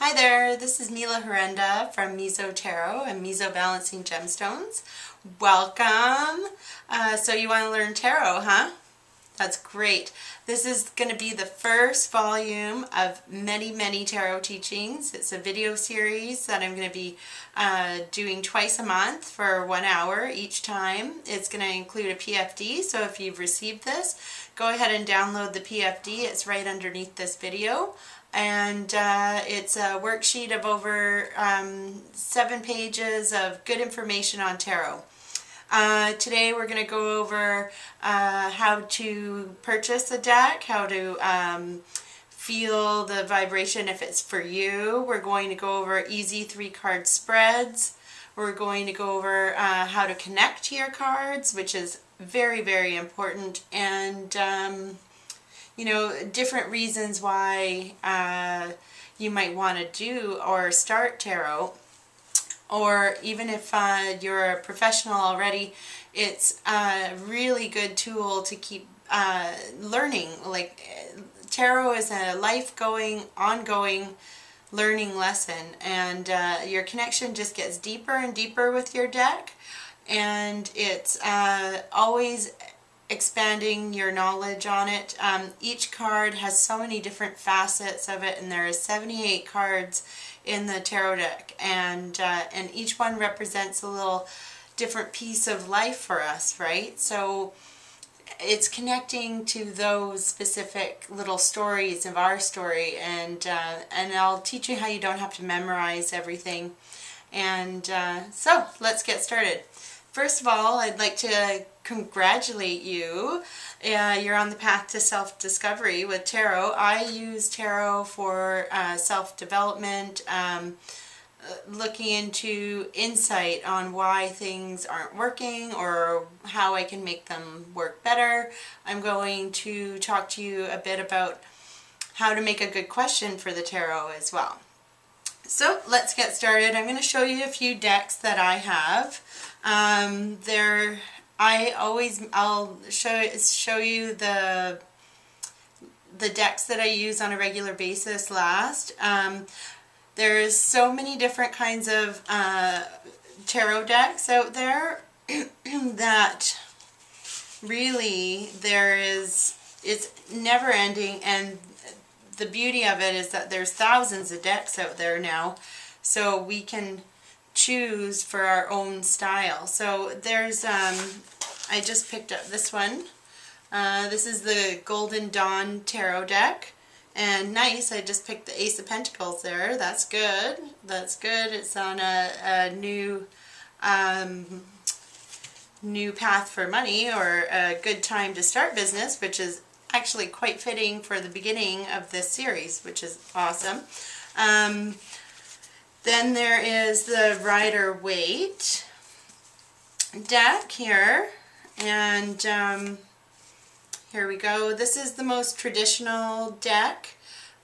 Hi there, this is Mila Herenda from Mizo Tarot and Mizo Balancing Gemstones. Welcome! So you want to learn tarot, huh? That's great. This is going to be the first volume of many tarot teachings. It's a video series that I'm going to be doing twice a month for 1 hour each time. It's going to include a PFD, so if you've received this, go ahead and download the PFD. It's right underneath this video. And it's a worksheet of over 7 pages of good information on tarot. Today we're going to go over how to purchase a deck, how to feel the vibration if it's for you. We're going to go over easy 3-card spreads. We're going to go over how to connect to your cards, which is very important, and you know, different reasons why you might want to do or start tarot. Or even if you're a professional already, it's a really good tool to keep learning. Like, tarot is a life-going, ongoing learning lesson, and your connection just gets deeper and deeper with your deck, and it's always expanding your knowledge on it. Each card has so many different facets of it, and there are 78 cards in the tarot deck, and each one represents a little different piece of life for us, right? So it's connecting to those specific little stories of our story, and I'll teach you how you don't have to memorize everything. And so let's get started. First of all, I'd like to congratulate you. You're on the path to self-discovery with tarot. I use tarot for self-development, looking into insight on why things aren't working or how I can make them work better. I'm going to talk to you a bit about how to make a good question for the tarot as well. So let's get started. I'm going to show you a few decks that I have. I'll show you the decks that I use on a regular basis last. There's so many different kinds of tarot decks out there that really it's never ending, and the beauty of it is that there's thousands of decks out there now, so we can choose for our own style. So there's I just picked up this one. This is the Golden Dawn Tarot deck, and nice, I just picked the Ace of Pentacles there. That's good. That's good. It's on a new path for money, or a good time to start business, which is actually quite fitting for the beginning of this series, which is awesome. Then there is the Rider-Waite deck here, and here we go. This is the most traditional deck.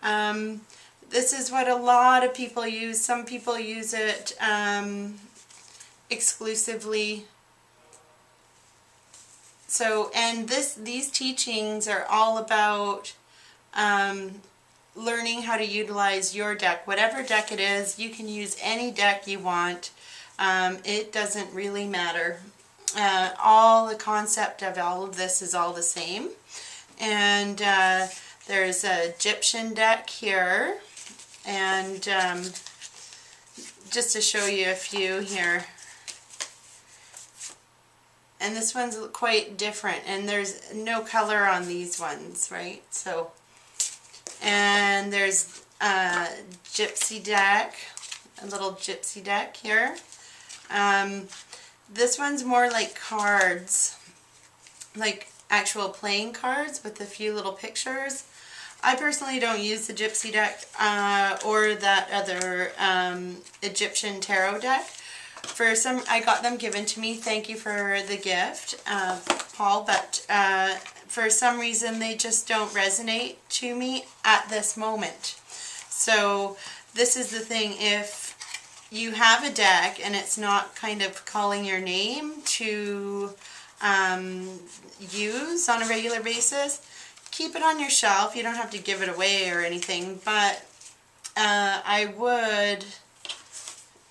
This is what a lot of people use. Some people use it exclusively. So, and these teachings are all about learning how to utilize your deck. Whatever deck it is, you can use any deck you want. It doesn't really matter. All the concept of all of this is all the same. And there's an Egyptian deck here, and just to show you a few here. And this one's quite different, and there's no color on these ones, right? So, and there's a gypsy deck, a little gypsy deck here. This one's more like cards, like actual playing cards with a few little pictures. I personally don't use the gypsy deck or that other Egyptian tarot deck. For some, I got them given to me. Thank you for the gift, Paul, but for some reason they just don't resonate to me at this moment. So this is the thing, if you have a deck and it's not kind of calling your name to use on a regular basis, keep it on your shelf. You don't have to give it away or anything, but I would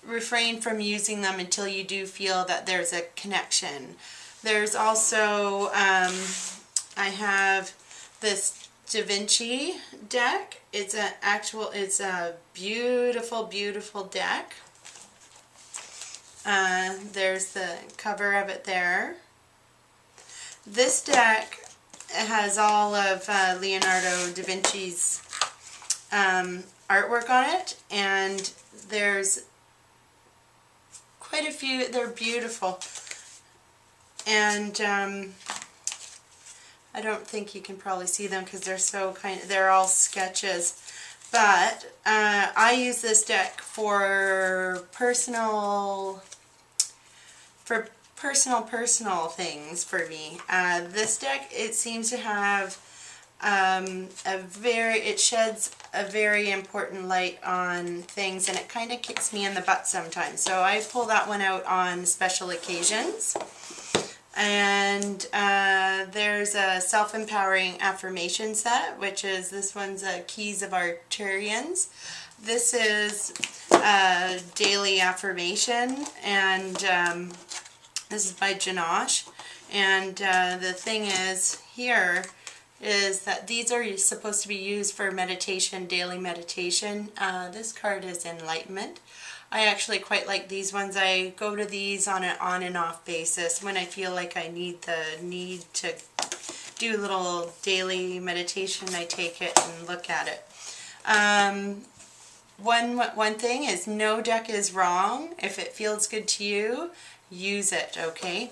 refrain from using them until you do feel that there's a connection. There's also, I have this Da Vinci deck. It's a beautiful, beautiful deck. There's the cover of it there. This deck has all of Leonardo da Vinci's artwork on it, and there's quite a few. They're beautiful, and I don't think you can probably see them because they're so they're all sketches. But I use this deck for personal things for me. This deck, it seems to have it sheds a very important light on things, and it kind of kicks me in the butt sometimes. So I pull that one out on special occasions. And there's a self-empowering affirmation set, which is, this one's Keys of Arcturians. This is a daily affirmation, and this is by Janosh. And the thing is here is that these are supposed to be used for meditation, daily meditation. This card is Enlightenment. I actually quite like these ones. I go to these on an on and off basis when I feel like I need to do a little daily meditation. I take it and look at it. One thing is, no deck is wrong. If it feels good to you, use it, okay?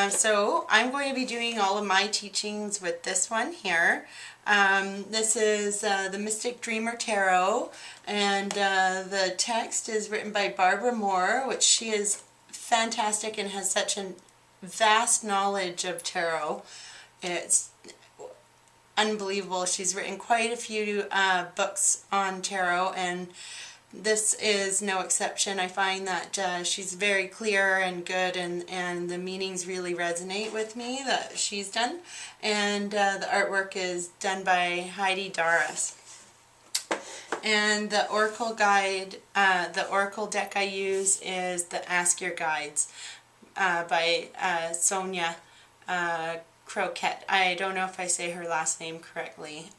So I'm going to be doing all of my teachings with this one here. This is the Mystic Dreamer Tarot, and the text is written by Barbara Moore, which she is fantastic and has such a vast knowledge of tarot. It's unbelievable. She's written quite a few books on tarot, and this is no exception. I find that she's very clear and good, and the meanings really resonate with me that she's done. And the artwork is done by Heidi Daras. And the oracle guide, the oracle deck I use is the Ask Your Guides by Sonia Croquette. I don't know if I say her last name correctly.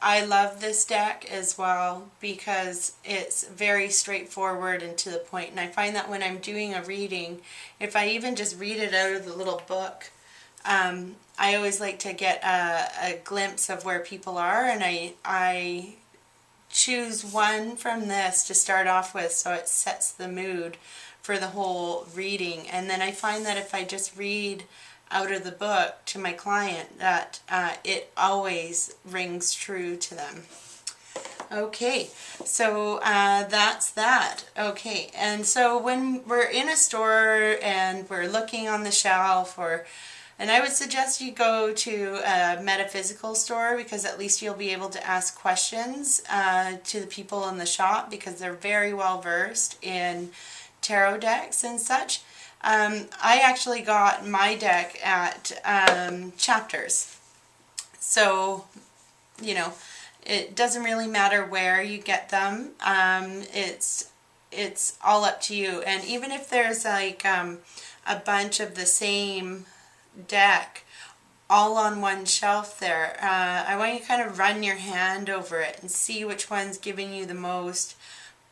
I love this deck as well because it's very straightforward and to the point. And I find that when I'm doing a reading, if I even just read it out of the little book, I always like to get a glimpse of where people are, and I choose one from this to start off with so it sets the mood for the whole reading. And then I find that if I just read out of the book to my client, that it always rings true to them. Okay, so that's that. Okay, and so when we're in a store and we're looking on the shelf, and I would suggest you go to a metaphysical store, because at least you'll be able to ask questions to the people in the shop, because they're very well versed in tarot decks and such. I actually got my deck at Chapters, so you know, it doesn't really matter where you get them. It's all up to you. And even if there's like a bunch of the same deck all on one shelf there, I want you to kind of run your hand over it and see which one's giving you the most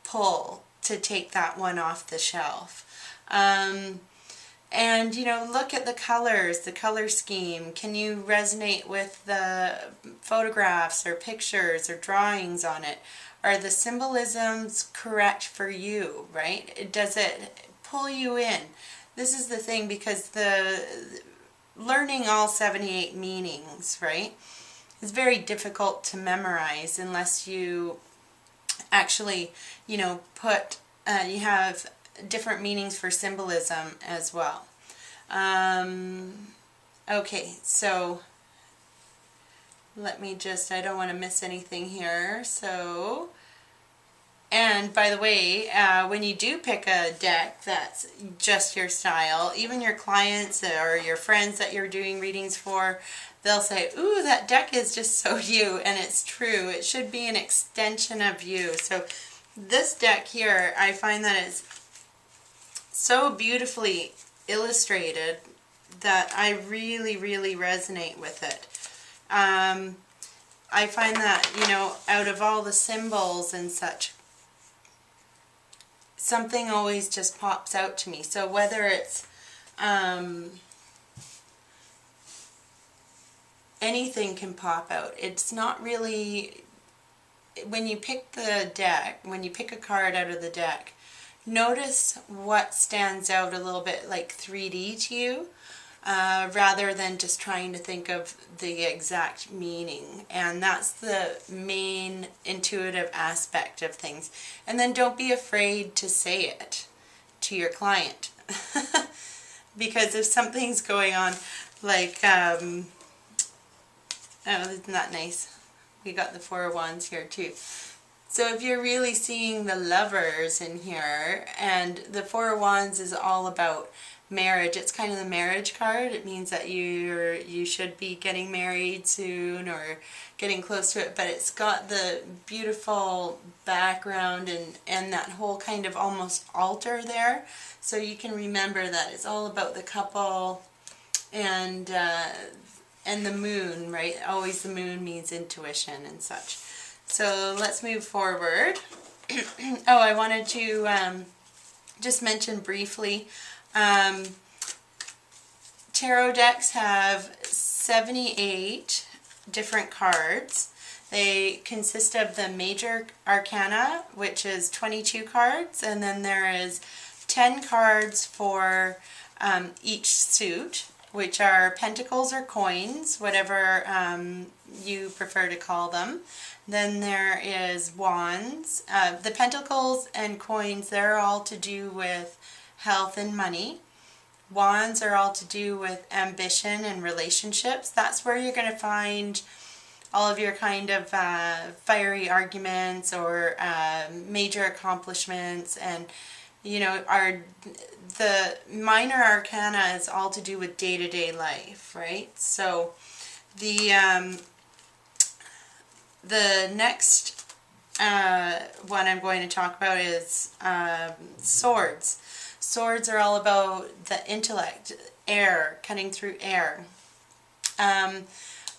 pull to take that one off the shelf. And you know, look at the colors, the color scheme. Can you resonate with the photographs or pictures or drawings on it? Are the symbolisms correct for you, right? Does it pull you in? This is the thing, because learning all 78 meanings, right, is very difficult to memorize unless you actually, you know, you have different meanings for symbolism as well. Okay, so let me just, I don't want to miss anything here, so And by the way, when you do pick a deck that's just your style, even your clients or your friends that you're doing readings for, they'll say, ooh, that deck is just so you, and it's true. It should be an extension of you. So this deck here, I find that it's so beautifully illustrated that I really, really resonate with it. I find that, you know, out of all the symbols and such, something always just pops out to me. So whether it's anything can pop out. It's not really, when you pick the deck, when you pick a card out of the deck, notice what stands out a little bit like 3D to you, rather than just trying to think of the exact meaning. And that's the main intuitive aspect of things. And then don't be afraid to say it to your client. Because if something's going on, like, oh, isn't that nice? We got the Four of Wands here too. So if you're really seeing the Lovers in here, and the Four of Wands is all about marriage. It's kind of the marriage card. It means that you should be getting married soon or getting close to it, but it's got the beautiful background and that whole kind of almost altar there. So you can remember that it's all about the couple and the moon, right? Always the moon means intuition and such. So let's move forward. Oh, I wanted to just mention briefly, tarot decks have 78 different cards. They consist of the Major Arcana, which is 22 cards, and then there is 10 cards for each suit, which are Pentacles or coins, whatever you prefer to call them. Then there is Wands. The Pentacles and coins, they're all to do with health and money. Wands are all to do with ambition and relationships. That's where you're going to find all of your kind of fiery arguments or major accomplishments. And you know, the minor arcana is all to do with day-to-day life, right? So the next one I'm going to talk about is swords. Swords are all about the intellect, air, cutting through air.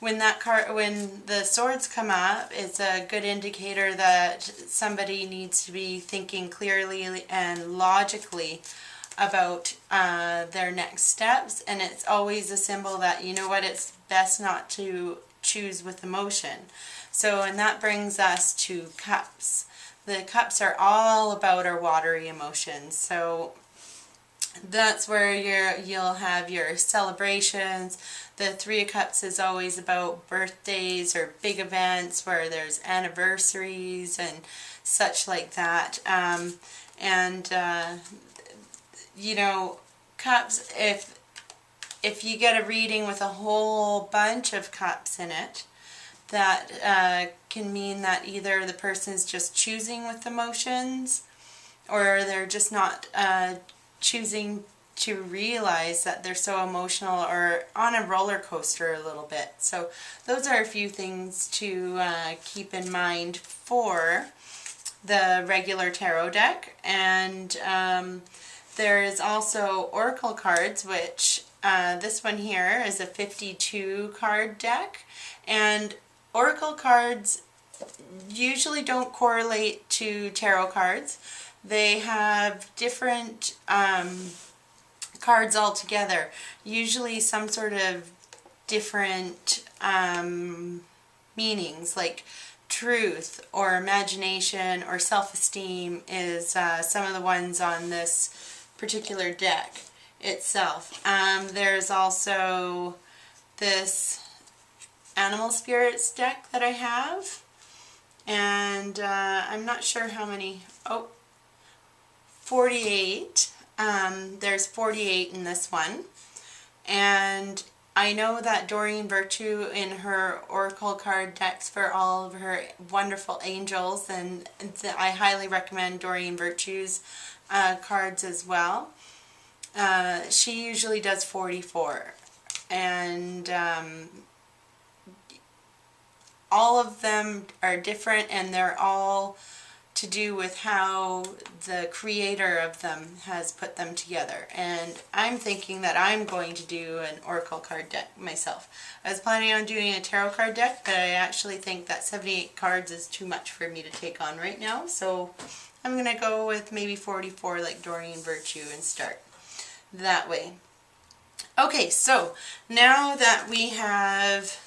When the swords come up, it's a good indicator that somebody needs to be thinking clearly and logically about their next steps. And it's always a symbol that, you know what, it's best not to choose with emotion. So, and that brings us to cups. The cups are all about our watery emotions. So that's where you'll have your celebrations. The Three of Cups is always about birthdays or big events where there's anniversaries and such like that. You know, cups, if you get a reading with a whole bunch of cups in it, that can mean that either the person's just choosing with emotions or they're just not choosing to realize that they're so emotional or on a roller coaster a little bit. So those are a few things to keep in mind for the regular tarot deck. And there is also oracle cards, which this one here is a 52 card deck, and oracle cards usually don't correlate to tarot cards. They have different cards altogether, usually some sort of different meanings, like truth or imagination or self-esteem is some of the ones on this particular deck itself. There's also this animal spirits deck that I have, and I'm not sure how many, 48. There's 48 in this one, and I know that Doreen Virtue in her Oracle card decks for all of her wonderful angels, and I highly recommend Doreen Virtue's cards as well. She usually does 44, and all of them are different, and they're all to do with how the creator of them has put them together. And I'm thinking that I'm going to do an Oracle card deck myself. I was planning on doing a tarot card deck, but I actually think that 78 cards is too much for me to take on right now, so I'm going to go with maybe 44 like Doreen Virtue and start that way. Okay, so now that we have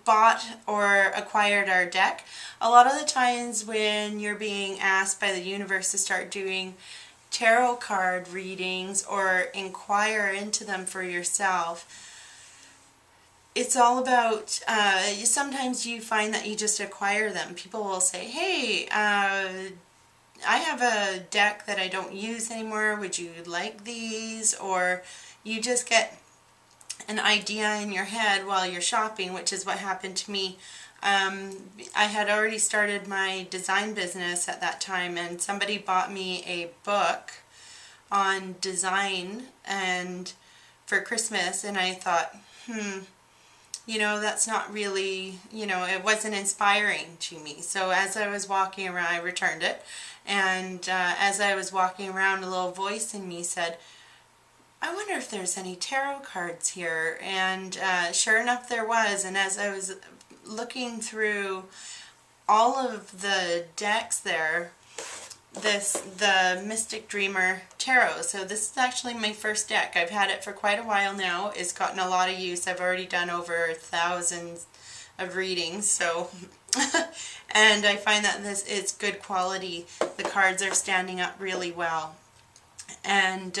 bought or acquired our deck, a lot of the times when you're being asked by the universe to start doing tarot card readings or inquire into them for yourself, it's all about, sometimes you find that you just acquire them. People will say, hey, I have a deck that I don't use anymore, would you like these? Or you just get an idea in your head while you're shopping, which is what happened to me. I had already started my design business at that time, and somebody bought me a book on design and for Christmas, and I thought, you know, that's not really, you know, it wasn't inspiring to me. So as I was walking around, I returned it, and as I was walking around, a little voice in me said, I wonder if there's any tarot cards here. And sure enough there was, and as I was looking through all of the decks there, the Mystic Dreamer Tarot. So this is actually my first deck. I've had it for quite a while now. It's gotten a lot of use. I've already done over thousands of readings, so and I find that this is good quality. The cards are standing up really well. And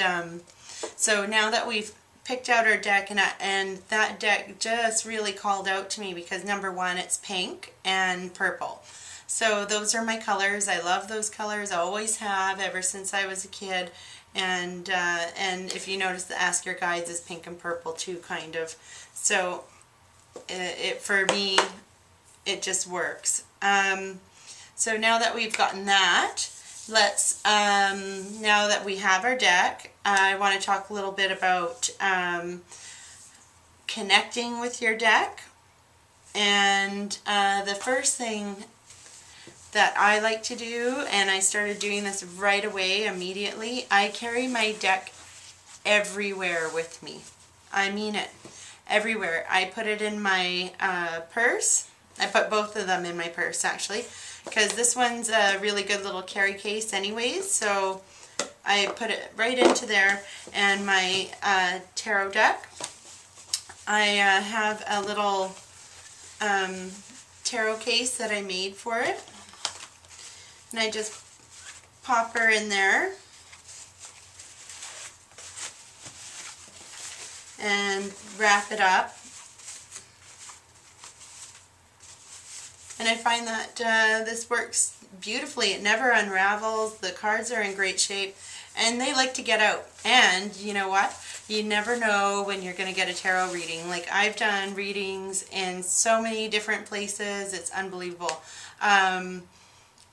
so now that we've picked out our deck, and that deck just really called out to me because number one, it's pink and purple. So those are my colors. I love those colors. I always have ever since I was a kid. And if you notice, the Ask Your Guides is pink and purple too, kind of. So for me, it just works. So now that we've gotten that, let's, now that we have our deck, I want to talk a little bit about connecting with your deck. And the first thing that I like to do, and I started doing this right away, immediately, I carry my deck everywhere with me. I mean it. Everywhere. I put it in my purse. I put both of them in my purse, actually, because this one's a really good little carry case anyways, so I put it right into there. And my tarot deck, I have a little tarot case that I made for it, and I just pop her in there and wrap it up. And I find that this works beautifully. It never unravels. The cards are in great shape, and they like to get out. And you know what? You never know when you're going to get a tarot reading. Like, I've done readings in so many different places. It's unbelievable.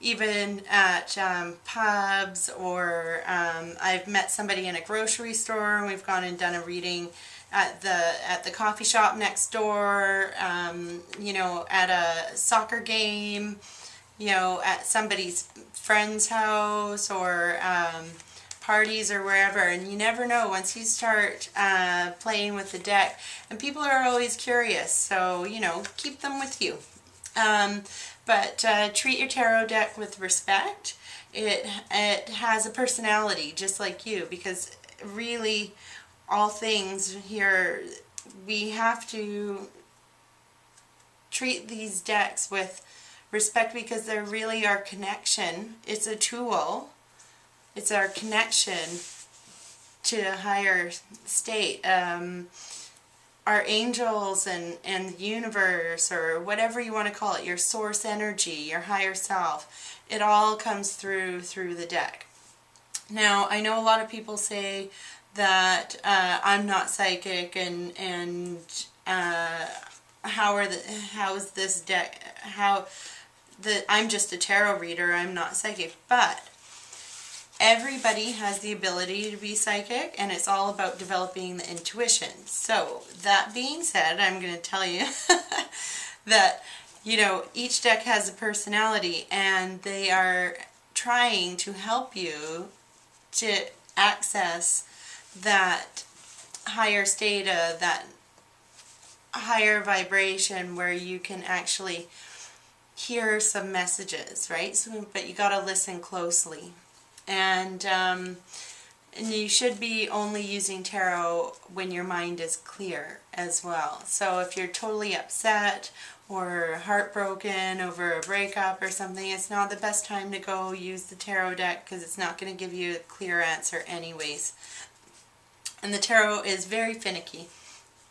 Even at pubs, or I've met somebody in a grocery store, and we've gone and done a reading at the coffee shop next door, you know, at a soccer game, you know, at somebody's friend's house, or parties or wherever. And you never know once you start playing with the deck, and people are always curious, so you know, keep them with you. But treat your tarot deck with respect. It has a personality just like you, because really all things here, we have to treat these decks with respect, because they're really our connection. It's a tool. It's our connection to a higher state. Our angels and the universe, or whatever you want to call it, your source energy, your higher self, it all comes through the deck. Now, I know a lot of people say that I'm not psychic and how is this deck, I'm just a tarot reader, I'm not psychic. But everybody has the ability to be psychic, and it's all about developing the intuition. So that being said, I'm going to tell you that, you know, each deck has a personality, and they are trying to help you to access that higher state of that higher vibration where you can actually hear some messages, right? So, but you got to listen closely. And you should be only using tarot when your mind is clear as well. So if you're totally upset or heartbroken over a breakup or something, it's not the best time to go use the tarot deck, because it's not going to give you a clear answer anyways. And the tarot is very finicky.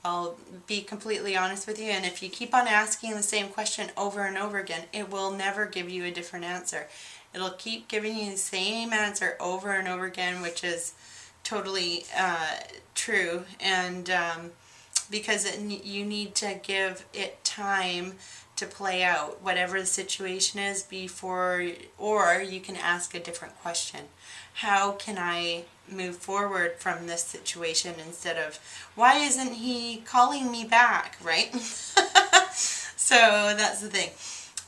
I'll be completely honest with you, and if you keep on asking the same question over and over again, it will never give you a different answer. It'll keep giving you the same answer over and over again, which is totally true. And because you need to give it time to play out, whatever the situation is, before, or you can ask a different question. How can I move forward from this situation, instead of, why isn't he calling me back, right? So that's the thing.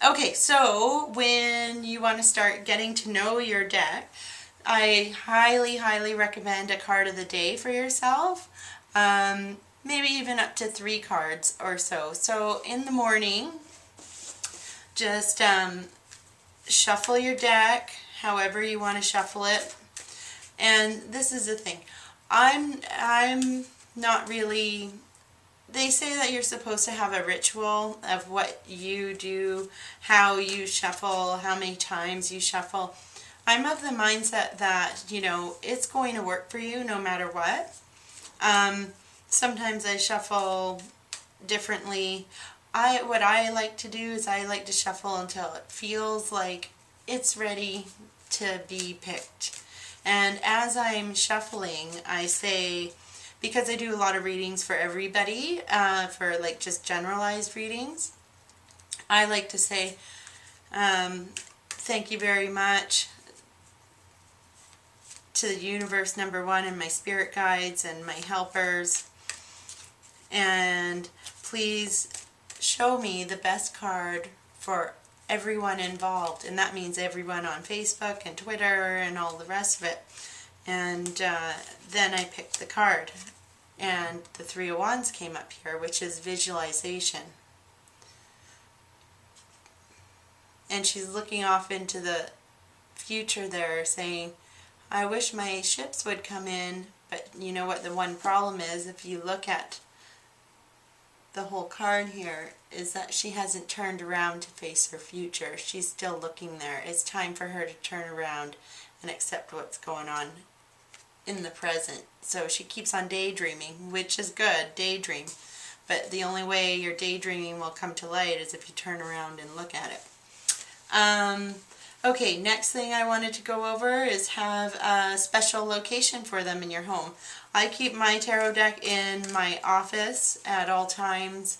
Okay, so when you want to start getting to know your deck, I highly, highly recommend a card of the day for yourself. Maybe even up to 3 cards or so. So in the morning, just shuffle your deck however you want to shuffle it. And this is the thing, I'm not really, they say that you're supposed to have a ritual of what you do, how you shuffle, how many times you shuffle. I'm of the mindset that, you know, it's going to work for you no matter what. Sometimes I shuffle differently. What I like to do is I like to shuffle until it feels like it's ready to be picked. And as I'm shuffling, I say, because I do a lot of readings for everybody, for like just generalized readings, I like to say, thank you very much to the universe, number one, and my spirit guides and my helpers. And please show me the best card for everyone involved, and that means everyone on Facebook and Twitter and all the rest of it. And then I picked the card, and the 3 of Wands came up here, which is visualization. And she's looking off into the future there, saying, I wish my ships would come in, but you know what the one problem is, if you look at the whole card here, is that she hasn't turned around to face her future. She's still looking there. It's time for her to turn around and accept what's going on in the present. So she keeps on daydreaming, which is good, daydream. But the only way your daydreaming will come to light is if you turn around and look at it. Okay, next thing I wanted to go over is have a special location for them in your home. I keep my tarot deck in my office at all times,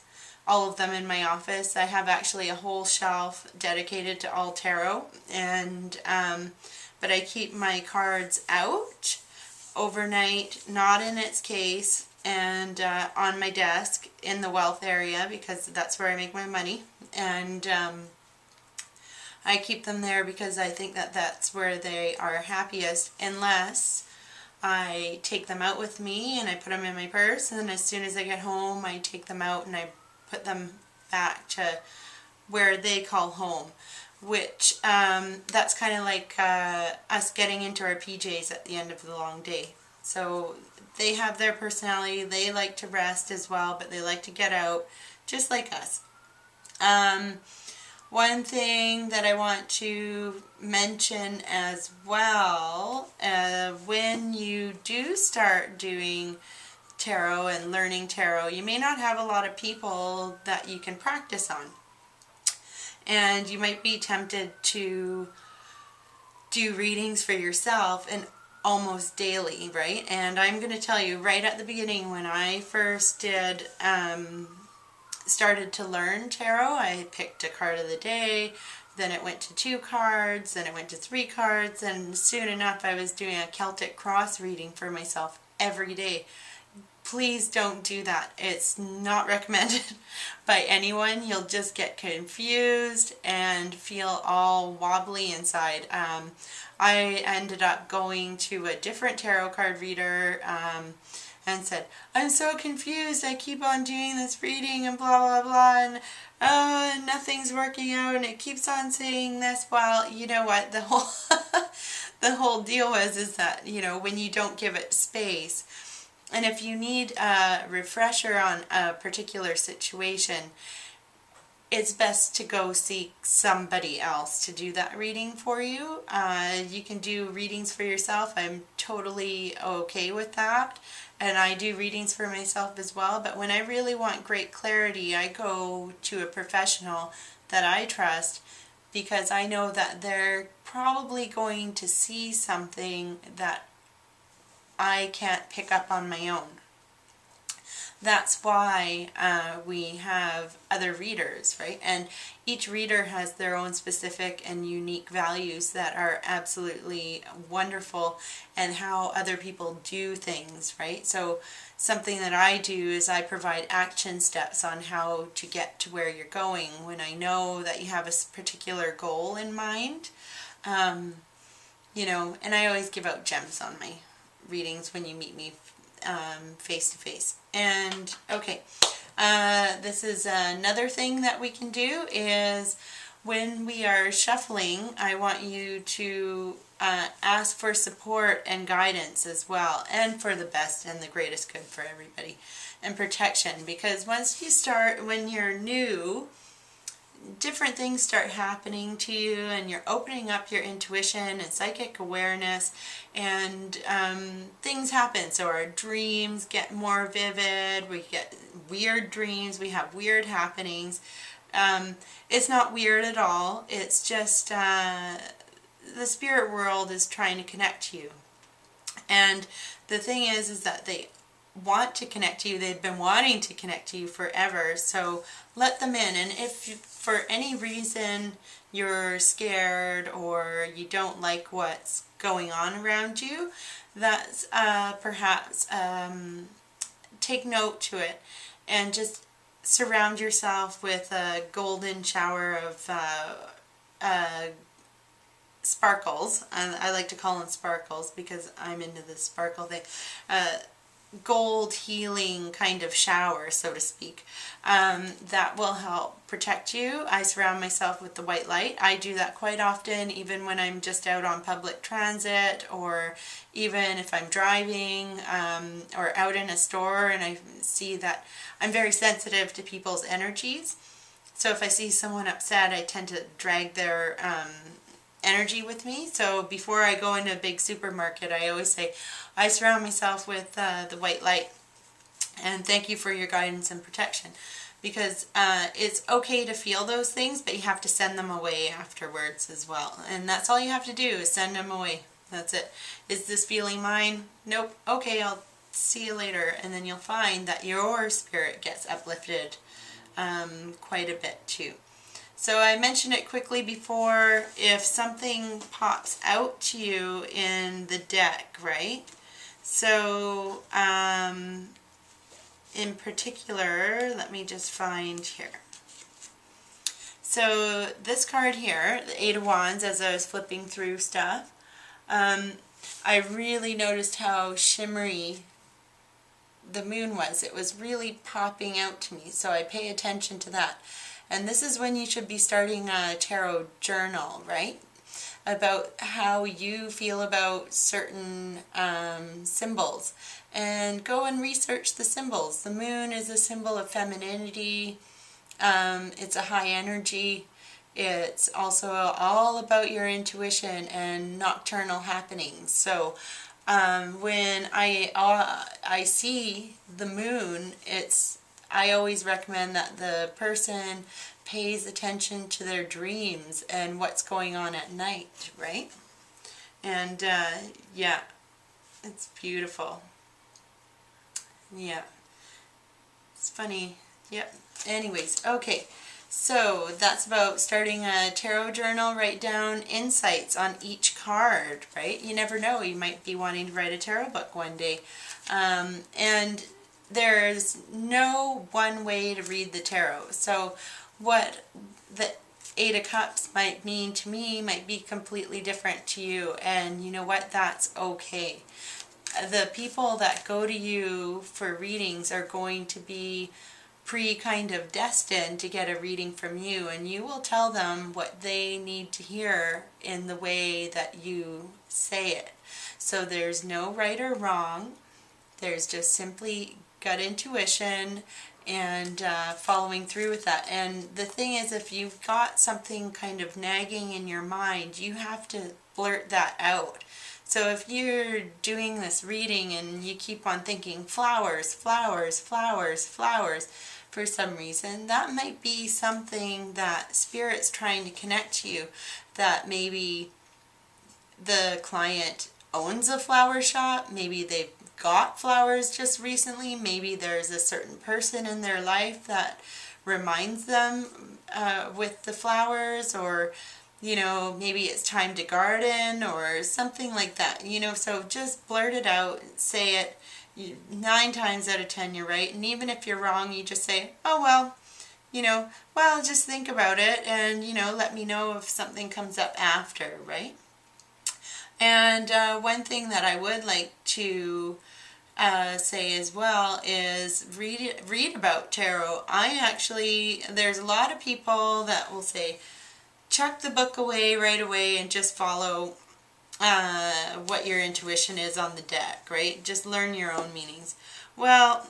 all of them in my office. I have actually a whole shelf dedicated to all tarot, and but I keep my cards out overnight, not in its case, and on my desk in the wealth area, because that's where I make my money. And I keep them there because I think that that's where they are happiest, unless I take them out with me and I put them in my purse, and then as soon as I get home I take them out and I put them back to where they call home, which that's kind of like us getting into our PJs at the end of the long day. So they have their personality, they like to rest as well, but they like to get out just like us. One thing that I want to mention as well, when you do start doing tarot and learning tarot, you may not have a lot of people that you can practice on. And you might be tempted to do readings for yourself. And almost daily, right? And I'm going to tell you right at the beginning, when I first did started to learn tarot, I picked a card of the day, then it went to 2 cards, then it went to 3 cards, and soon enough I was doing a Celtic cross reading for myself every day. Please don't do that. It's not recommended by anyone. You'll just get confused and feel all wobbly inside. I ended up going to a different tarot card reader and said, I'm so confused. I keep on doing this reading and blah, blah, blah, and nothing's working out, and it keeps on saying this. Well, you know what? The whole, the whole deal is that, you know, when you don't give it space, and if you need a refresher on a particular situation, it's best to go seek somebody else to do that reading for you. You can do readings for yourself. I'm totally okay with that. And I do readings for myself as well. But when I really want great clarity, I go to a professional that I trust, because I know that they're probably going to see something that I can't pick up on my own. That's why we have other readers, right? And each reader has their own specific and unique values that are absolutely wonderful, and how other people do things, right? So something that I do is I provide action steps on how to get to where you're going when I know that you have a particular goal in mind. You know, and I always give out gems on my readings when you meet me face to face. And okay, this is another thing that we can do is when we are shuffling, I want you to ask for support and guidance as well, and for the best and the greatest good for everybody, and protection, because once you start, when you're new, different things start happening to you, and you're opening up your intuition and psychic awareness, and things happen. So our dreams get more vivid, we get weird dreams, we have weird happenings. It's not weird at all, it's just the spirit world is trying to connect to you. And the thing is that they want to connect to you. They've been wanting to connect to you forever, so let them in. And if you, for any reason you're scared or you don't like what's going on around you, that's perhaps take note to it, and just surround yourself with a golden shower of sparkles. I like to call them sparkles because I'm into this sparkle thing. Gold healing kind of shower, so to speak, that will help protect you. I surround myself with the white light. I do that quite often, even when I'm just out on public transit, or even if I'm driving or out in a store and I see that I'm very sensitive to people's energies. So if I see someone upset, I tend to drag their energy with me. So before I go into a big supermarket, I always say, I surround myself with the white light, and thank you for your guidance and protection, because it's okay to feel those things, but you have to send them away afterwards as well. And that's all you have to do, is send them away. That's it. Is this feeling mine? Nope. Okay, I'll see you later. And then you'll find that your spirit gets uplifted quite a bit too. So I mentioned it quickly before, if something pops out to you in the deck, right? So in particular, let me just find here. So this card here, the Eight of Wands, as I was flipping through stuff, I really noticed how shimmery the moon was. It was really popping out to me, so I pay attention to that. And this is when you should be starting a tarot journal, right? About how you feel about certain symbols. And go and research the symbols. The moon is a symbol of femininity. It's a high energy. It's also all about your intuition and nocturnal happenings. So when I see the moon, I always recommend that the person pays attention to their dreams and what's going on at night, right? And yeah, It's beautiful. Yeah. It's funny. Yep. Anyways, okay. So that's about starting a tarot journal. Write down insights on each card, right? You never know. You might be wanting to write a tarot book one day. And there's no one way to read the tarot. So what the Eight of Cups might mean to me might be completely different to you. And you know what? That's okay. The people that go to you for readings are going to be kind of destined to get a reading from you, and you will tell them what they need to hear in the way that you say it. So there's no right or wrong. There's just simply gut intuition and following through with that. And the thing is, if you've got something kind of nagging in your mind, you have to blurt that out. So if you're doing this reading and you keep on thinking flowers, flowers, flowers, flowers, for some reason, that might be something that Spirit's trying to connect to you. That maybe the client owns a flower shop, maybe they've got flowers just recently, maybe there's a certain person in their life that reminds them with the flowers, or you know, maybe it's time to garden or something like that, you know. So just blurt it out, say it. 9 times out of 10 you're right, and even if you're wrong, you just say, oh well, you know, well, just think about it, and you know, let me know if something comes up after, right? And one thing that I would like to say as well is read about tarot. There's a lot of people that will say, chuck the book away right away and just follow what your intuition is on the deck, right? Just learn your own meanings. Well,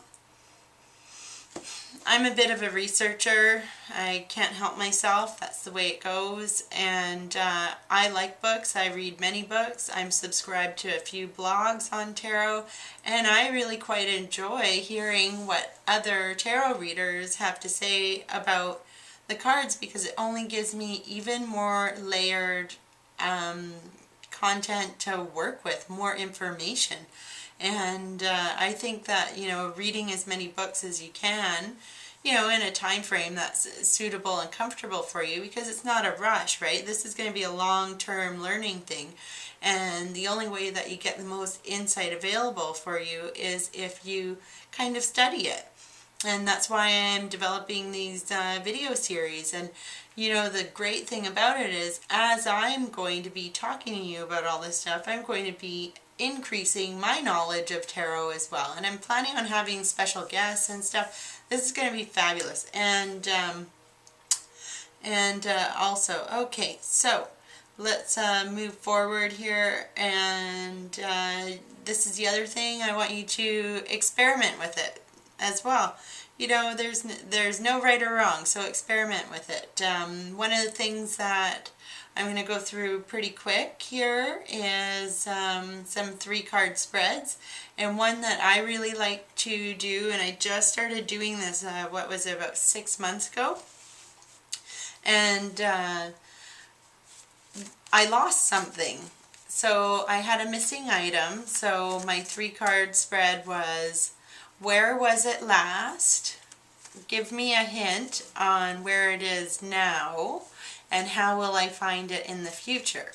I'm a bit of a researcher. I can't help myself. That's the way it goes. And I like books. I read many books. I'm subscribed to a few blogs on tarot. And I really quite enjoy hearing what other tarot readers have to say about the cards, because it only gives me even more layered content to work with, more information. And I think that, you know, reading as many books as you can, you know, in a time frame that's suitable and comfortable for you, because it's not a rush, right? This is going to be a long-term learning thing. And the only way that you get the most insight available for you is if you kind of study it. And that's why I'm developing these video series. And you know, the great thing about it is, as I'm going to be talking to you about all this stuff, I'm going to be increasing my knowledge of tarot as well. And I'm planning on having special guests and stuff. This is going to be fabulous. And also, okay, so let's move forward here. And this is the other thing. I want you to experiment with it as well. You know, there's no right or wrong, so experiment with it. One of the things that I'm going to go through pretty quick here is some 3-card spreads, and one that I really like to do, and I just started doing this, what was it, about 6 months ago, and I lost something. So I had a missing item, so my 3-card spread was, where was it last? Give me a hint on where it is now, and how will I find it in the future?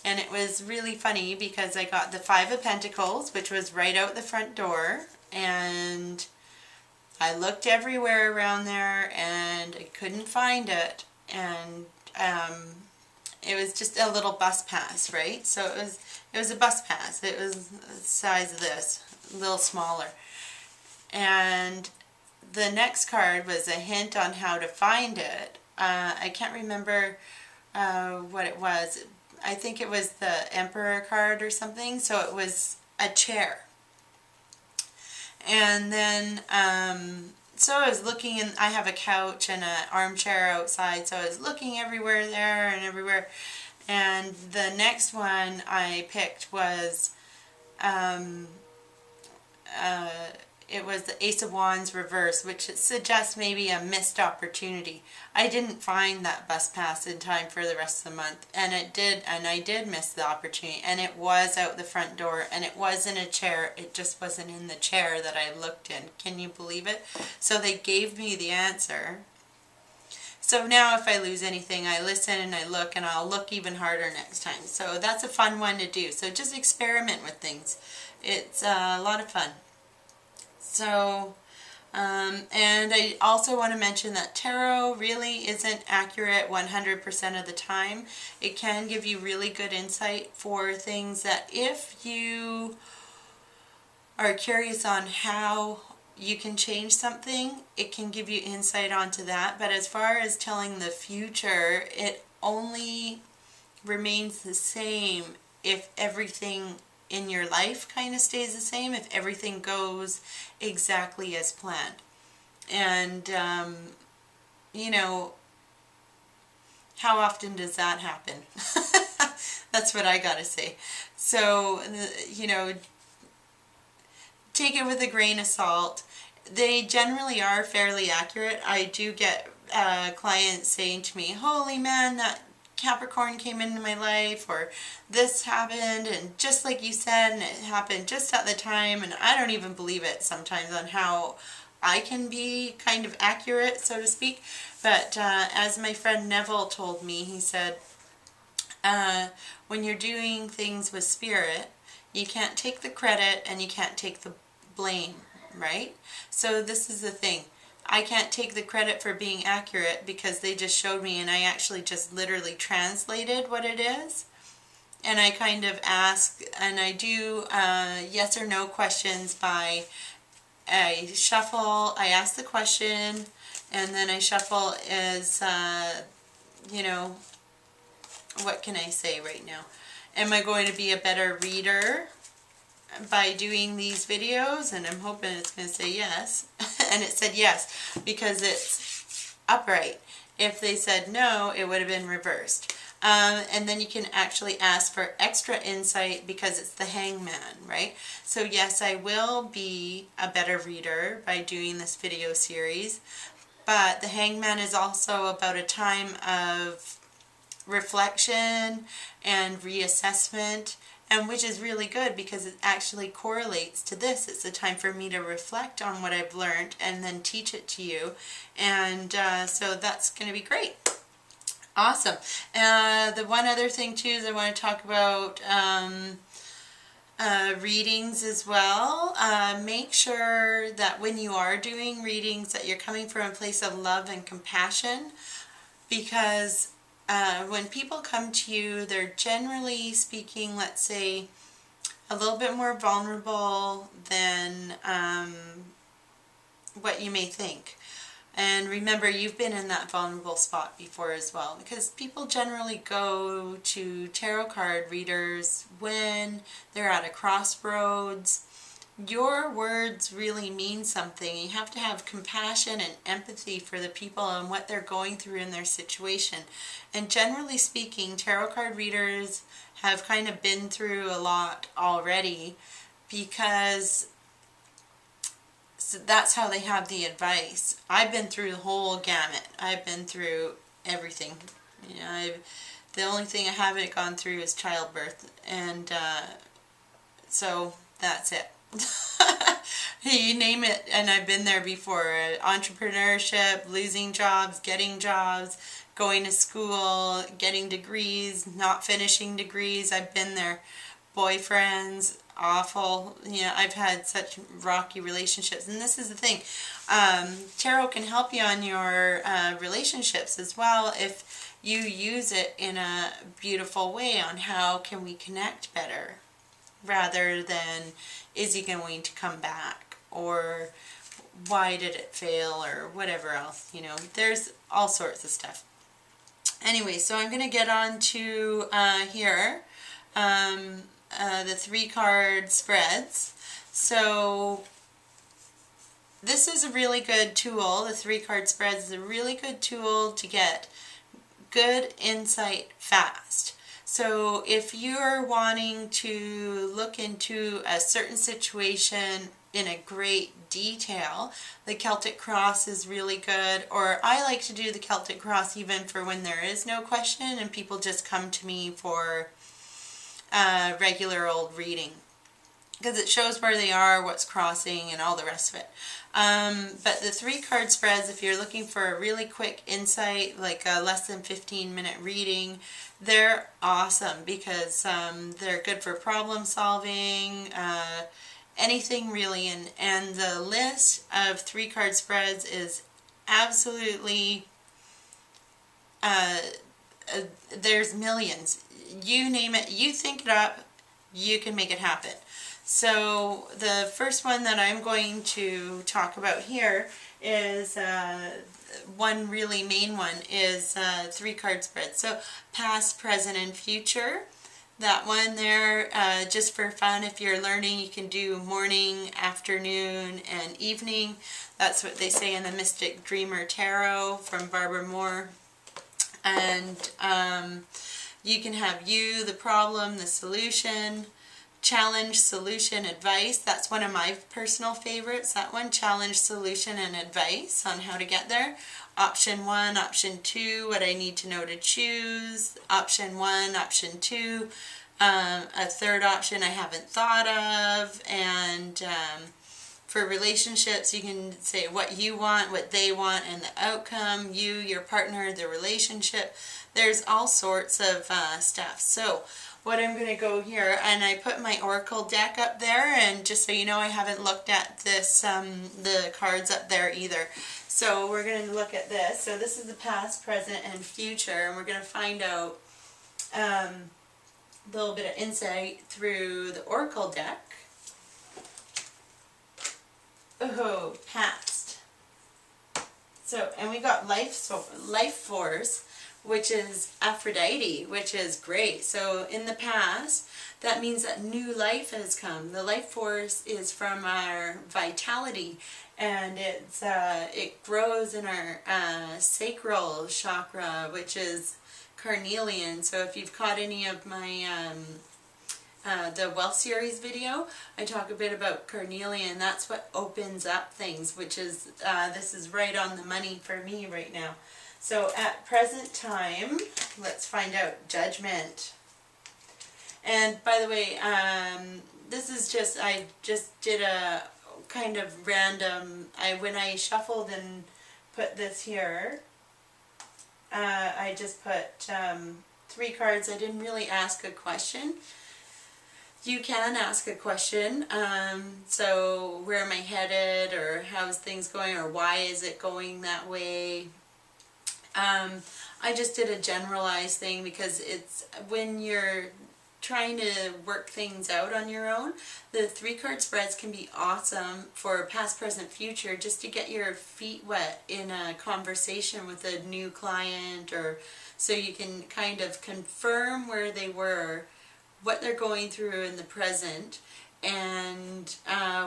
And it was really funny because I got the 5 of Pentacles, which was right out the front door, and I looked everywhere around there and I couldn't find it, and it was just a little bus pass, right? So it was a bus pass. It was the size of this, a little smaller. And the next card was a hint on how to find it. I can't remember what it was. I think it was the Emperor card or something. So it was a chair. And then, so I was looking, and I have a couch and an armchair outside, so I was looking everywhere there and everywhere. And the next one I picked was, it was the Ace of Wands reverse, which suggests maybe a missed opportunity. I didn't find that bus pass in time for the rest of the month, and I did miss the opportunity, and it was out the front door, and it was in a chair. It just wasn't in the chair that I looked in. Can you believe it? So they gave me the answer. So now if I lose anything, I listen and I look, and I'll look even harder next time. So that's a fun one to do. So just experiment with things. It's a lot of fun. So, and I also want to mention that tarot really isn't accurate 100% of the time. It can give you really good insight for things that if you are curious on how you can change something, it can give you insight onto that. But as far as telling the future, it only remains the same if everything in your life kind of stays the same, if everything goes exactly as planned. And, you know, how often does that happen? That's what I gotta say. So, you know, take it with a grain of salt. They generally are fairly accurate. I do get clients saying to me, holy man, that Capricorn came into my life, or this happened, and just like you said, and it happened just at the time, and I don't even believe it sometimes on how I can be kind of accurate, so to speak. But as my friend Neville told me, he said, when you're doing things with spirit, you can't take the credit and you can't take the blame, right? So this is the thing. I can't take the credit for being accurate because they just showed me, and I actually just literally translated what it is. And I kind of ask, and I do yes or no questions by, I shuffle, I ask the question, and then I shuffle as, you know, what can I say right now? Am I going to be a better reader by doing these videos? And I'm hoping it's going to say yes. And it said yes because it's upright. If they said no, it would have been reversed. And then you can actually ask for extra insight because it's the hangman, right? So yes, I will be a better reader by doing this video series. But the hangman is also about a time of reflection and reassessment, and which is really good because it actually correlates to this. It's a time for me to reflect on what I've learned and then teach it to you, and so that's going to be great. Awesome. The one other thing too is I want to talk about readings as well. Make sure that when you are doing readings that you're coming from a place of love and compassion, because when people come to you, they're generally speaking, let's say, a little bit more vulnerable than what you may think. And remember, you've been in that vulnerable spot before as well, because people generally go to tarot card readers when they're at a crossroads. Your words really mean something. You have to have compassion and empathy for the people and what they're going through in their situation. And generally speaking, tarot card readers have kind of been through a lot already, because that's how they have the advice. I've been through the whole gamut. I've been through everything. You know, the only thing I haven't gone through is childbirth, and so that's it. You name it, and I've been there before. Entrepreneurship, losing jobs, getting jobs, going to school, getting degrees, not finishing degrees. I've been there. Boyfriends, awful. You know, I've had such rocky relationships. And this is the thing. Tarot can help you on your relationships as well if you use it in a beautiful way on how can we connect better, rather than is he going to come back, or why did it fail, or whatever else. You know, there's all sorts of stuff. Anyway, so I'm going to get on to here, the 3-card spreads. So this is a really good tool. The 3-card spreads is a really good tool to get good insight fast. So if you're wanting to look into a certain situation in a great detail. The Celtic Cross is really good, or I like to do the Celtic Cross even for when there is no question and people just come to me for regular old reading, because it shows where they are, what's crossing, and all the rest of it. But the 3-card spreads, if you're looking for a really quick insight, like a less than 15-minute reading, they're awesome because they're good for problem solving, anything really. And the list of 3-card spreads is absolutely, there's millions. You name it, you think it up, you can make it happen. So the first one that I'm going to talk about here is one really main one is 3-card spread. So past, present, and future. That one there, just for fun, if you're learning, you can do morning, afternoon, and evening. That's what they say in the Mystic Dreamer Tarot from Barbara Moore. And you can have you, the problem, the solution, challenge, solution, advice. That's one of my personal favorites, that one, challenge, solution, and advice on how to get there. Option 1, option 2, what I need to know to choose. Option 1, option 2, a third option I haven't thought of. And for relationships, you can say what you want, what they want, and the outcome, you, your partner, the relationship. There's all sorts of stuff. So what I'm going to go here, and I put my Oracle deck up there, and just so you know, I haven't looked at this, the cards up there either. So we're going to look at this. So this is the past, present, and future, and we're going to find out a little bit of insight through the Oracle deck. Oh, past. So, and we got life force, which is Aphrodite, which is great. So in the past, that means that new life has come. The life force is from our vitality, and it grows in our sacral chakra, which is carnelian. So if you've caught any of my the Wealth Series video, I talk a bit about carnelian. That's what opens up things, which is, this is right on the money for me right now. So at present time, let's find out judgment. And by the way, this is just, I just did a kind of random, when I shuffled and put this here, I just put 3 cards. I didn't really ask a question. You can ask a question, so where am I headed, or how's things going, or why is it going that way? I just did a generalized thing because it's when you're trying to work things out on your own, the 3-card spreads can be awesome for past, present, future, just to get your feet wet in a conversation with a new client, or so you can kind of confirm where they were, what they're going through in the present, and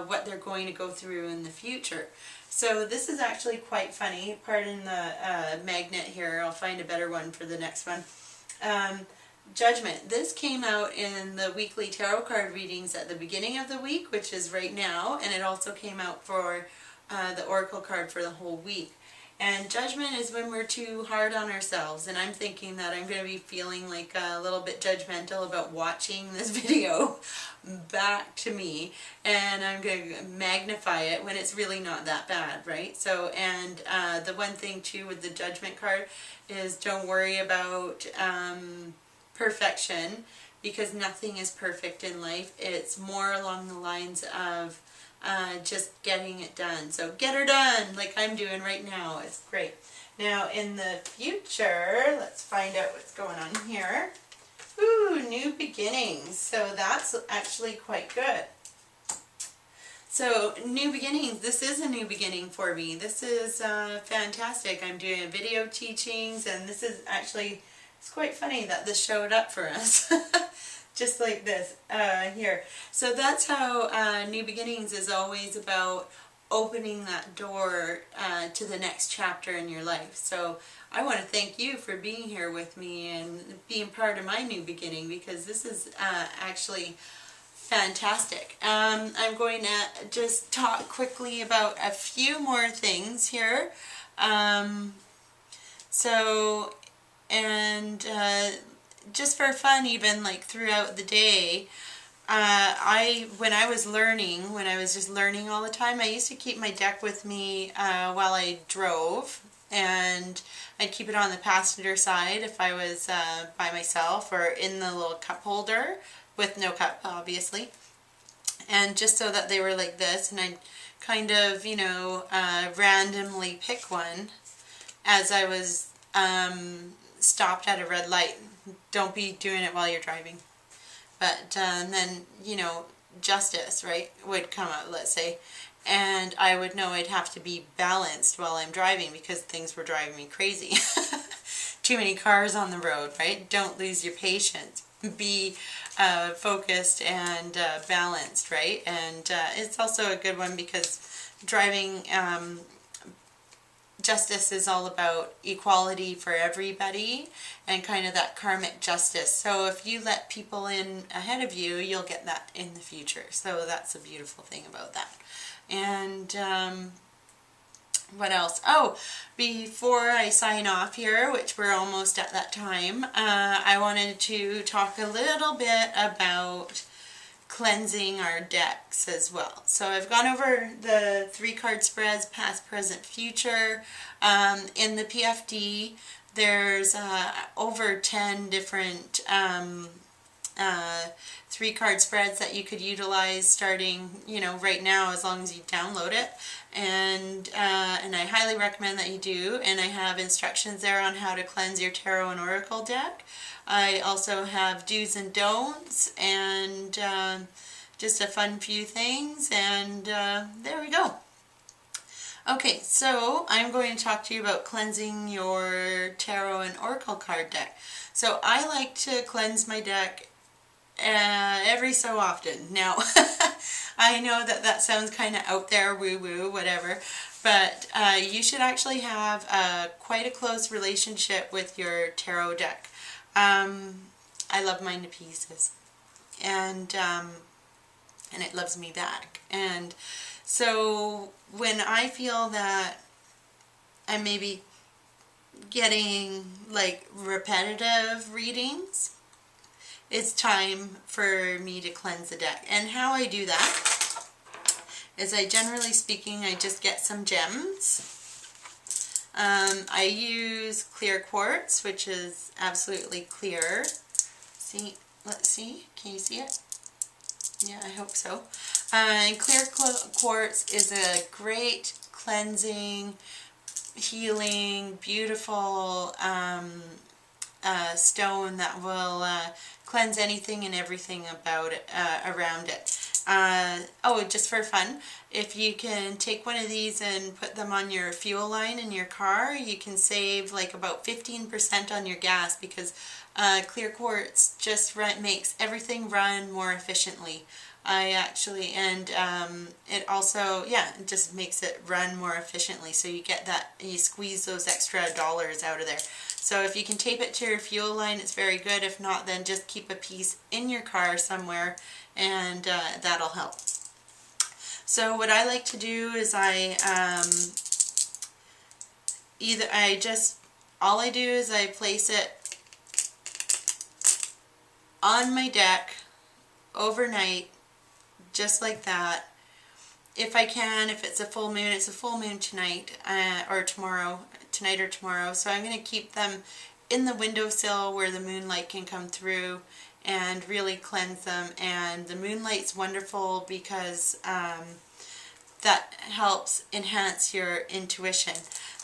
what they're going to go through in the future. So this is actually quite funny. Pardon the magnet here. I'll find a better one for the next one. Judgment. This came out in the weekly tarot card readings at the beginning of the week, which is right now, and it also came out for the Oracle card for the whole week. And judgment is when we're too hard on ourselves, and I'm thinking that I'm going to be feeling like a little bit judgmental about watching this video back to me, and I'm going to magnify it when it's really not that bad, right? So, and the one thing too with the judgment card is don't worry about perfection, because nothing is perfect in life. It's more along the lines of just getting it done. So get her done, like I'm doing right now. It's great. Now in the future, let's find out what's going on here. Ooh, new beginnings. So that's actually quite good. So new beginnings. This is a new beginning for me. This is fantastic. I'm doing video teachings, and this is actually, it's quite funny that this showed up for us. Just like this here. So that's how new beginnings is always about opening that door to the next chapter in your life. So I want to thank you for being here with me and being part of my new beginning, because this is actually Fantastic. I'm going to just talk quickly about a few more things here. Just for fun, even like throughout the day, when I was just learning all the time, I used to keep my deck with me while I drove, and I'd keep it on the passenger side if I was by myself, or in the little cup holder with no cup, obviously. And just so that they were like this, and I'd kind of, randomly pick one as I was stopped at a red light. Don't be doing it while you're driving. But then, justice, right, would come out, let's say, and I would know I'd have to be balanced while I'm driving because things were driving me crazy. Too many cars on the road, right? Don't lose your patience. Be focused and balanced, right? And it's also a good one because driving, justice is all about equality for everybody and kind of that karmic justice. So if you let people in ahead of you, you'll get that in the future. So that's a beautiful thing about that. And what else? Oh, before I sign off here, which we're almost at that time, I wanted to talk a little bit about cleansing our decks as well. So I've gone over the 3-card spreads, past, present, future. In the PFD, there's over 10 different 3-card spreads that you could utilize starting, right now, as long as you download it. And I highly recommend that you do. And I have instructions there on how to cleanse your tarot and oracle deck. I also have do's and don'ts, and just a fun few things, and there we go. Okay, so I'm going to talk to you about cleansing your tarot and oracle card deck. So I like to cleanse my deck every so often. Now, I know that sounds kind of out there, woo-woo, whatever, but you should actually have quite a close relationship with your tarot deck. I love mine to pieces, and it loves me back. And so when I feel that I may be getting like repetitive readings, it's time for me to cleanse the deck. And how I do that is, generally speaking, I just get some gems. I use clear quartz, which is absolutely clear. See, let's see, can you see it? Yeah, I hope so. And clear quartz is a great cleansing, healing, beautiful stone that will cleanse anything and everything about it, around it. Oh, just for fun, if you can take one of these and put them on your fuel line in your car, you can save like about 15% on your gas, because clear quartz just makes everything run more efficiently. It also, it just makes it run more efficiently, so you get that, you squeeze those extra dollars out of there. So if you can tape it to your fuel line, it's very good. If not, then just keep a piece in your car somewhere, and that'll help. So what I like to do is all I do is I place it on my deck overnight, just like that. If I can, if it's a full moon, it's a full moon tonight or tomorrow, tonight or tomorrow. So I'm going to keep them in the windowsill where the moonlight can come through and really cleanse them. And the moonlight's wonderful because that helps enhance your intuition.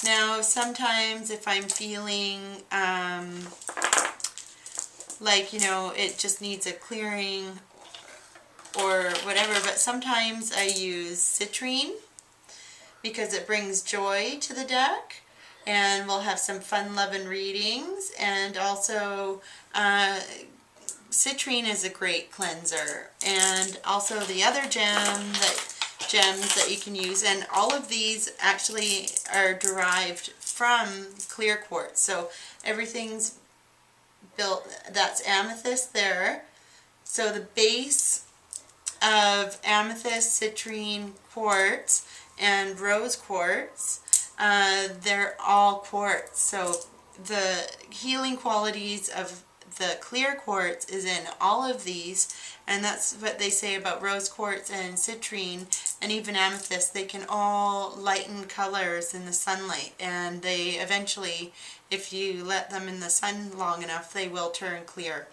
Now, sometimes if I'm feeling like, it just needs a clearing or whatever, but sometimes I use citrine because it brings joy to the deck, and we'll have some fun-loving readings. And also citrine is a great cleanser, and also the other gems that you can use, and all of these actually are derived from clear quartz. So everything's built, that's amethyst there. So the base of amethyst, citrine quartz, and rose quartz. They're all quartz, so the healing qualities of the clear quartz is in all of these, and that's what they say about rose quartz and citrine and even amethyst. They can all lighten colors in the sunlight, and they eventually, if you let them in the sun long enough, they will turn clear.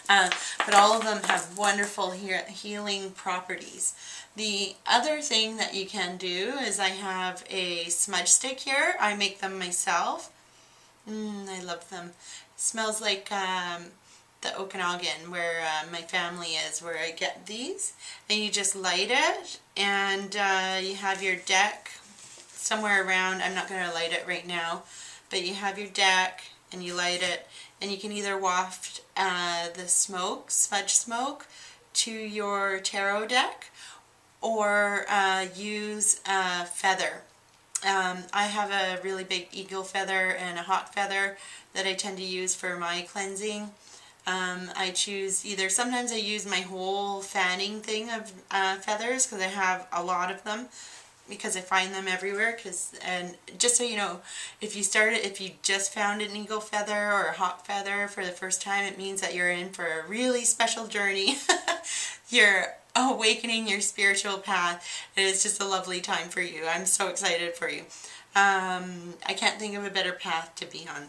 But all of them have wonderful healing properties. The other thing that you can do is I have a smudge stick here. I make them myself. I love them. It smells like the Okanagan, where my family is, where I get these. And you just light it, and you have your deck somewhere around. I'm not going to light it right now, but you have your deck and you light it, and you can either waft the smoke, smudge smoke, to your tarot deck, or use a feather. I have a really big eagle feather and a hawk feather that I tend to use for my cleansing. I choose either, sometimes I use my whole fanning thing of feathers, because I have a lot of them, because I find them everywhere. And just so you know, if you just found an eagle feather or a hawk feather for the first time, it means that you're in for a really special journey. You're awakening your spiritual path. It is just a lovely time for you. I'm so excited for you. I can't think of a better path to be on.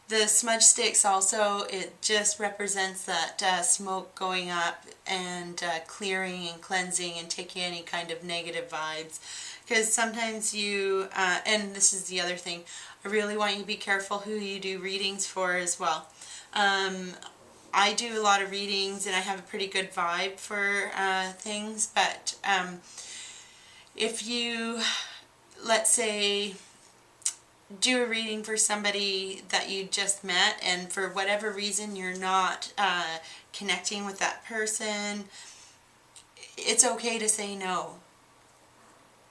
The smudge sticks also, it just represents that smoke going up and clearing and cleansing and taking any kind of negative vibes. Because sometimes you, and this is the other thing, I really want you to be careful who you do readings for as well. I do a lot of readings and I have a pretty good vibe for things, but if you, let's say, do a reading for somebody that you just met, and for whatever reason you're not connecting with that person, it's okay to say no.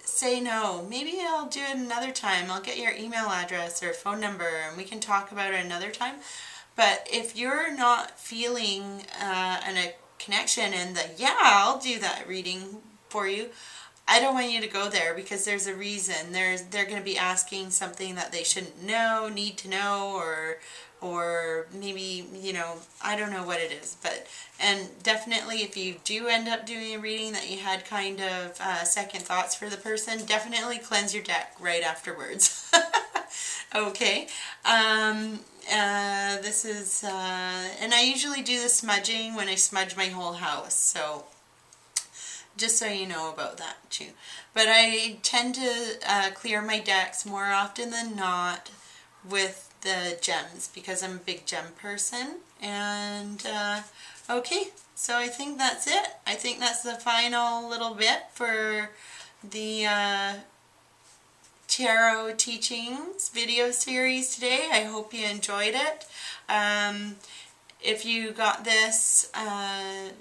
Say no. Maybe I'll do it another time. I'll get your email address or phone number and we can talk about it another time. But if you're not feeling a connection and yeah, I'll do that reading for you, I don't want you to go there, because there's a reason. They're going to be asking something that they shouldn't know, need to know, or maybe, you know, I don't know what it is. And definitely if you do end up doing a reading that you had kind of second thoughts for the person, definitely cleanse your deck right afterwards. Okay. This is, and I usually do the smudging when I smudge my whole house, so just so you know about that too. But I tend to clear my decks more often than not with the gems, because I'm a big gem person. And okay, so I think that's it. I think that's the final little bit for the Tarot Teachings video series today. I hope you enjoyed it. If you got this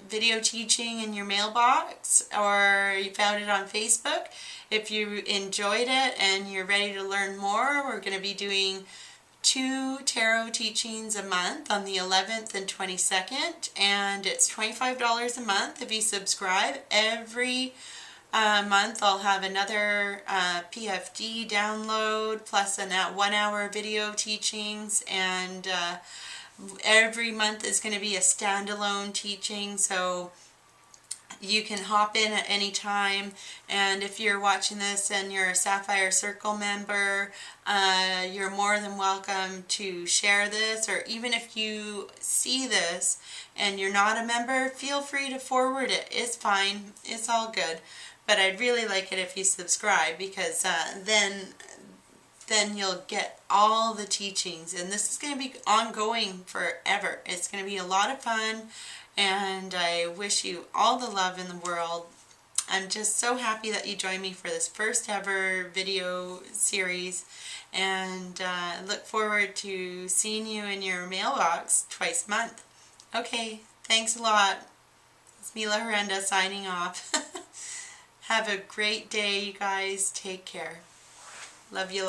video teaching in your mailbox, or you found it on Facebook, if you enjoyed it and you're ready to learn more, we're going to be doing 2 tarot teachings a month on the 11th and 22nd, and it's $25 a month if you subscribe. Every month I'll have another PFD download plus a 1-hour video teachings, and every month is going to be a standalone teaching, so you can hop in at any time. And if you're watching this and you're a Sapphire Circle member, you're more than welcome to share this, or even if you see this and you're not a member, feel free to forward it. It's fine. It's all good. But I'd really like it if you subscribe, because then you'll get all the teachings, and this is going to be ongoing forever. It's going to be a lot of fun, and I wish you all the love in the world. I'm just so happy that you joined me for this first ever video series, and look forward to seeing you in your mailbox twice a month. Okay, thanks a lot. It's Mila Herenda signing off. Have a great day, you guys. Take care. Love you.